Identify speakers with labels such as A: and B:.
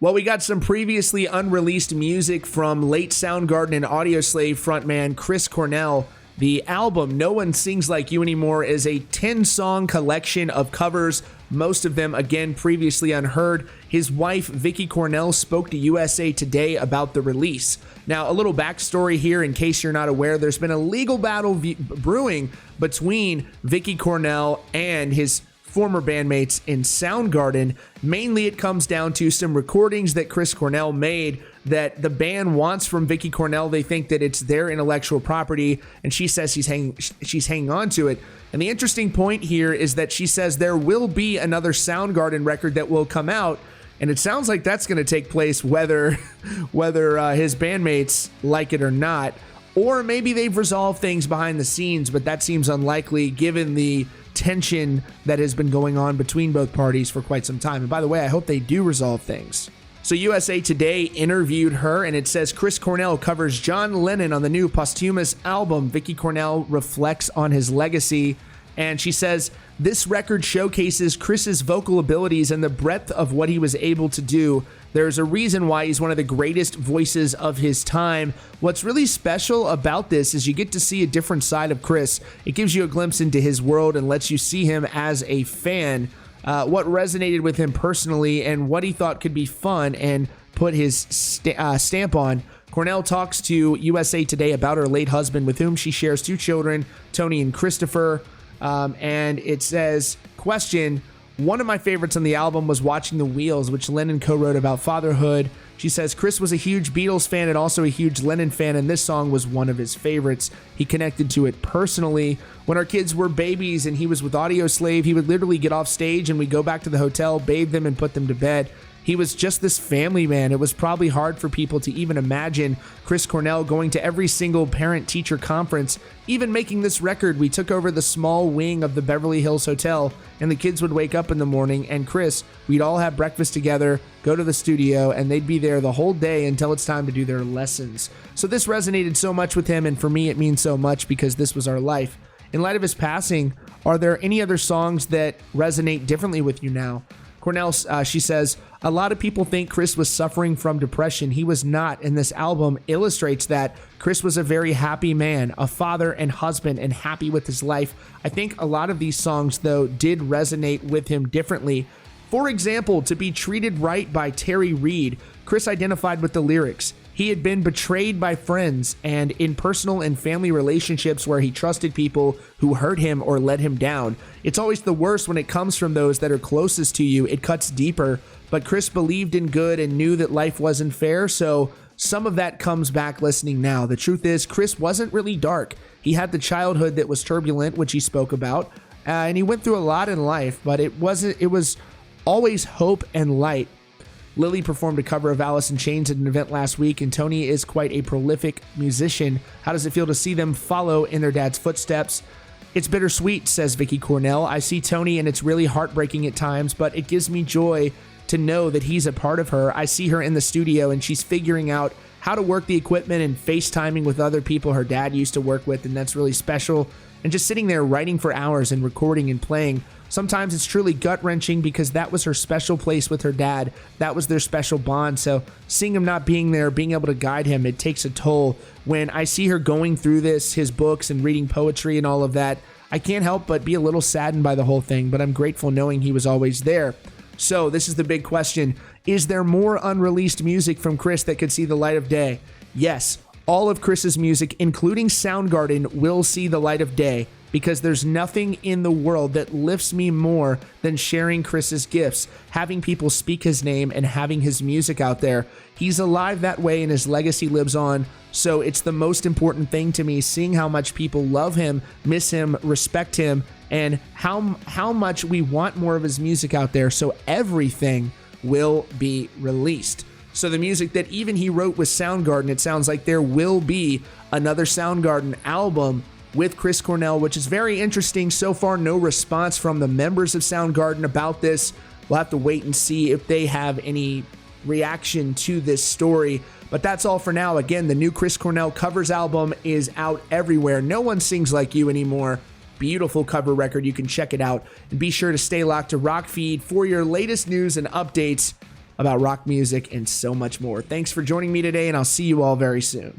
A: Well, we got some previously unreleased music from late Soundgarden and Audioslave frontman Chris Cornell. The album No One Sings Like You Anymore is a 10-song collection of covers, most of them, again, previously unheard. His wife, Vicky Cornell, spoke to USA Today about the release. Now, a little backstory here in case you're not aware. There's been a legal battle brewing between Vicky Cornell and his former bandmates in Soundgarden. Mainly it comes down to some recordings that Chris Cornell made that the band wants from Vicky Cornell. They think that it's their intellectual property, and she says she's hanging on to it. And the interesting point here is that she says there will be another Soundgarden record that will come out, and it sounds like that's going to take place whether his bandmates like it or not. Or maybe they've resolved things behind the scenes, but that seems unlikely given the tension that has been going on between both parties for quite some time. And by the way, I hope they do resolve things. So USA Today interviewed her, and it says Chris Cornell covers John Lennon on the new posthumous album. Vicky Cornell reflects on his legacy, and she says this record showcases Chris's vocal abilities and the breadth of what he was able to do. There's a reason why he's one of the greatest voices of his time. What's really special about this is you get to see a different side of Chris. It gives you a glimpse into his world and lets you see him as a fan, what resonated with him personally, and what he thought could be fun and put his stamp on. Cornell talks to USA Today about her late husband, with whom she shares 2 children, Tony and Christopher. And it says, question, one of my favorites on the album was Watching the Wheels, which Lennon co-wrote about fatherhood. She says Chris was a huge Beatles fan and also a huge Lennon fan, and this song was one of his favorites. He connected to it personally. When our kids were babies and he was with Audioslave, he would literally get off stage and we'd go back to the hotel, bathe them, and put them to bed. He was just this family man. It was probably hard for people to even imagine Chris Cornell going to every single parent-teacher conference. Even making this record, we took over the small wing of the Beverly Hills Hotel, and the kids would wake up in the morning, and Chris, we'd all have breakfast together, go to the studio, and they'd be there the whole day until it's time to do their lessons. So this resonated so much with him, and for me it means so much because this was our life. In light of his passing, are there any other songs that resonate differently with you now? Cornell, she says, a lot of people think Chris was suffering from depression. He was not, and this album illustrates that. Chris was a very happy man, a father and husband, and happy with his life. I think a lot of these songs, though, did resonate with him differently. For example, To Be Treated Right by Terry Reid, Chris identified with the lyrics. He had been betrayed by friends and in personal and family relationships where he trusted people who hurt him or let him down. It's always the worst when it comes from those that are closest to you. It cuts deeper. But Chris believed in good and knew that life wasn't fair, so some of that comes back listening now. The truth is, Chris wasn't really dark. He had the childhood that was turbulent, which he spoke about, and he went through a lot in life, but it was always hope and light. Lily performed a cover of Alice in Chains at an event last week, and Tony is quite a prolific musician. How does it feel to see them follow in their dad's footsteps? It's bittersweet, says Vicky Cornell. I see Tony, and it's really heartbreaking at times, but it gives me joy to know that he's a part of her. I see her in the studio, and she's figuring out how to work the equipment and FaceTiming with other people her dad used to work with, and that's really special. And just sitting there writing for hours and recording and playing. Sometimes it's truly gut-wrenching because that was her special place with her dad. That was their special bond. So seeing him not being there, being able to guide him, it takes a toll. When I see her going through this, his books and reading poetry and all of that, I can't help but be a little saddened by the whole thing, but I'm grateful knowing he was always there. So this is the big question. Is there more unreleased music from Chris that could see the light of day? Yes, all of Chris's music, including Soundgarden, will see the light of day, because there's nothing in the world that lifts me more than sharing Chris's gifts, having people speak his name, and having his music out there. He's alive that way, and his legacy lives on, so it's the most important thing to me, seeing how much people love him, miss him, respect him, and how much we want more of his music out there, so everything will be released. So the music that even he wrote with Soundgarden, it sounds like there will be another Soundgarden album with Chris Cornell, which is very interesting. So far, no response from the members of Soundgarden about this. We'll have to wait and see if they have any reaction to this story. But that's all for now. Again, the new Chris Cornell covers album is out everywhere. No One Sings Like You Anymore. Beautiful cover record. You can check it out. And be sure to stay locked to Rock Feed for your latest news and updates. about rock music and so much more. Thanks for joining me today, and I'll see you all very soon.